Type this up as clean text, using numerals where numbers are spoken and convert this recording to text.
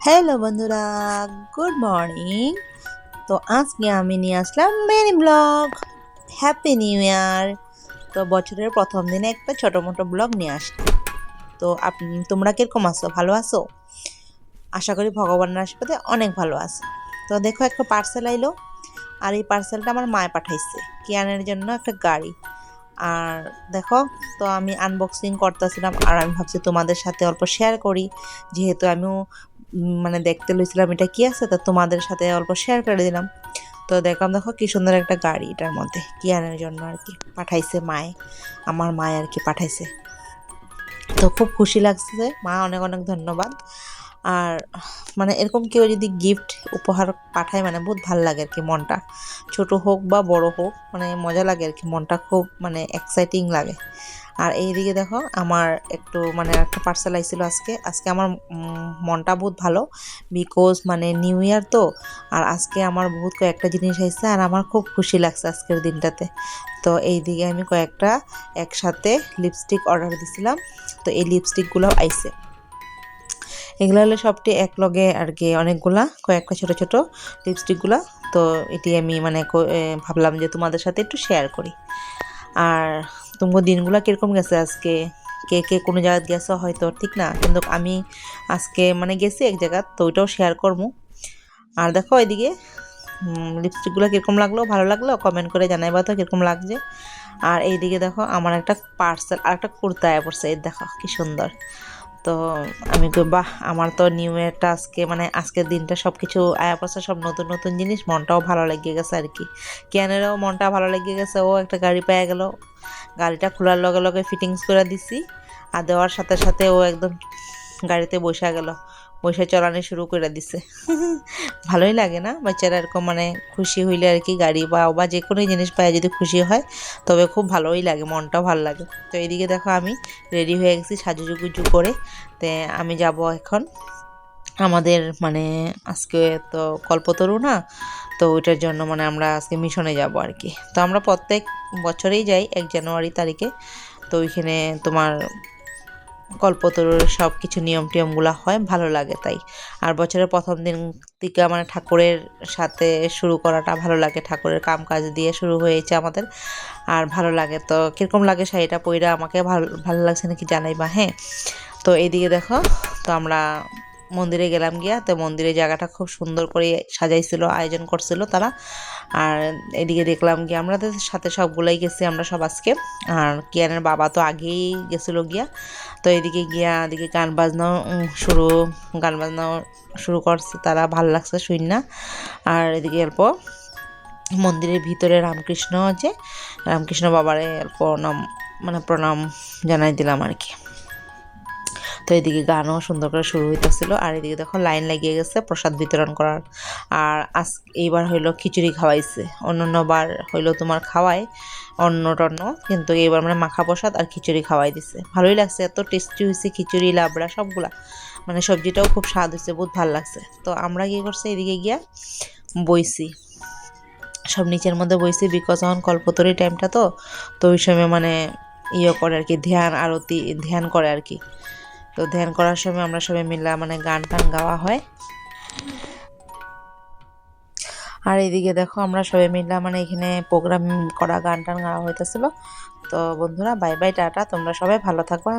Hello বন্ধুরা, good morning. তো আজকে আমি নিয়ে আসলাম mini blog. Happy new year. তো বছরের প্রথম দিনে একটা ছোট মোটো ব্লগ নিয়ে আসলাম। তো তোমরা কিরকম আছো? ভালো আছো? আশা করি ভগবানের আশীর্বাদে অনেক ভালো আছো। তো দেখো, একটা পার্সেল আইলো, আর এই পার্সেলটা আমার মায়ে পাঠাইছে কিয়ানের জন্য একটা গাড়ি। আর দেখো, তো আমি আনবক্সিং করতেছিলাম, আর আমি ভাবছি তোমাদের সাথে অল্প শেয়ার করি, যেহেতু আমিও মানে দেখতে লইছিলাম এটা কি আছে, তো তোমাদের সাথে অল্প শেয়ার করে দিলাম। তো দেখলাম, দেখো কি সুন্দর একটা গাড়ি, এটার মধ্যে কিয়ানের জন্য আর কি পাঠাইছে মায়ে, আমার মায়ে আর কি পাঠাইছে। তো খুব খুশি লাগছে, মা অনেক অনেক ধন্যবাদ। আর মানে এরকম কেউ যদি গিফট উপহার পাঠায় মানে বহুত ভাল লাগে আর কি, মনটা ছোট হোক বা বড় হোক, মানে মজা লাগে আর কি, মনটা খুব মানে এক্সাইটিং লাগে। আর এইদিকে দেখো, আমার একটু মানে একটা পার্সেল আইছিল আজকে। আজকে আমার মনটা বহুত ভালো, বিকজ মানে নিউ ইয়ার তো। আর আজকে আমার বহুত কয়েকটা জিনিস আইছে, আর আমার খুব খুশি লাগছে আজকের দিনটাতে। তো এইদিকে আমি কয়েকটা একসাথে লিপস্টিক অর্ডার দিছিলাম, তো এই লিপস্টিকগুলো আইছে। এগুলো হলো সবটি এক লগে আর কি, অনেকগুলা কয়েকটা ছোট ছোট লিপস্টিকগুলা। তো এটি আমি মানে ভাবলাম যে তোমাদের সাথে একটু শেয়ার করি। আর তোমার দিনগুলো কীরকম গেছে আজকে? কে কে কোনো জায়গায় গেছো হয়তো, ঠিক না, কিন্তু আমি আজকে মানে গেছি এক জায়গা, তো ওইটাও শেয়ার করবো। আর দেখো এদিকে লিপস্টিকগুলো কীরকম লাগলো, ভালো লাগলো কমেন্ট করে জানাইবা তো কীরকম লাগছে। আর এইদিকে দেখো, আমার একটা পার্সেল আর একটা কুর্তা আয়া পড়ছে, এই দেখো কি সুন্দর। তো আমি কই বাহ, আমার তো নিউ ইয়ারটা আজকে মানে আজকের দিনটা সব কিছু আয়া পড়ছে, সব নতুন নতুন জিনিস, মনটাও ভালো লেগে গেছে আর কি। কেনেরও মনটা ভালো লেগে গেছে, ও একটা গাড়ি পেয়ে গেল। গাড়িটা খোলার লগে লগে ফিটিংস করে দিছি, আর দেওয়ার সাথে সাথে ও একদম গাড়িতে বসে গেল, বসে চালানো শুরু করে দিছে। ভালোই লাগে না বাচ্চারা এরকম মানে খুশি হইলে আর কি, গাড়ি বা যে কোনো জিনিস পায় যদি খুশি হয়, তবে খুব ভালোই লাগে, মনটাও ভালো লাগে। তো এইদিকে দেখো, আমি রেডি হয়ে গেছি সাজুগুজু করে। তে আমি যাব এখন আমাদের মানে আজকে তো কল্পতরু না, তো ওইটার জন্য মানে আমরা আজকে মিশনে যাব আর কি। তো আমরা প্রত্যেক বছরেই যাই 1 জানুয়ারি তারিখে। তো ওইখানে তোমার কল্পতরুর সব কিছু নিয়ম টিয়মগুলো হয়, ভালো লাগে তাই। আর বছরের প্রথম দিন থেকে মানে ঠাকুরের সাথে শুরু করাটা ভালো লাগে, ঠাকুরের কাম কাজ দিয়ে শুরু হয়েছে আমাদের, আর ভালো লাগে। তো কীরকম লাগে শাড়িটা পইরা, আমাকে ভালো ভালো লাগছে নাকি জানাইবা, হ্যাঁ। তো এইদিকে দেখো, তো আমরা মন্দিরে গেলাম গিয়া, তো মন্দিরের জায়গাটা খুব সুন্দর করে সাজাইছিল, আয়োজন করছিল তারা। আর এদিকে দেখলাম গিয়া, আমাদের সাথে সবগুলাই গেছি আমরা সব আজকে। আর কিয়ানের বাবা তো আগেই গেছিলো গিয়া। তো এদিকে গিয়া এদিকে গান বাজনাও শুরু করছে তারা, ভাল লাগছে শুন না। আর এদিকে অল্প মন্দিরের ভিতরে রামকৃষ্ণ আছে, রামকৃষ্ণ বাবারে প্রণাম মানে প্রণাম জানাই দিলাম আর কি। তো এদিকে গানও সুন্দর করে শুরু হইতেছিল, আর এদিকে দেখো লাইন লাগিয়ে গেছে প্রসাদ বিতরণ করার। আর এইবার হইলো খিচুড়ি খাওয়াইছে, অন্যান্যবার হইলো তোমার খাওয়ায় অন্ন টন্ন, কিন্তু এইবার মানে মাখা প্রসাদ আর খিচুড়ি খাওয়াই দিছে। ভালোই লাগছে, এত টেস্টি হয়েছে খিচুড়ি লাবড়া সবগুলা, মানে সবজিটাও খুব স্বাদ হয়েছে, বহুত ভালো লাগছে। তো আমরা কি করছি, এদিকে গিয়া বইছি, সব নিচের মধ্যে বইছি, বিকজ এখন কল্পতরী টাইমটা তো, তো ওই সময় মানে ইয়ে করে আর কি, ধ্যান আরতি ধ্যান করে আর কি। তো ধ্যান করার সময় আমরা সবাই মিলে মানে গান টান গাওয়া হয়। আর এদিকে দেখো, আমরা সবাই মিলে মানে এখানে প্রোগ্রাম করা, গান টান গাওয়া হইতেছিল। তো বন্ধুরা, বাই বাই, টাটা, তোমরা সবাই ভালো থাকবা।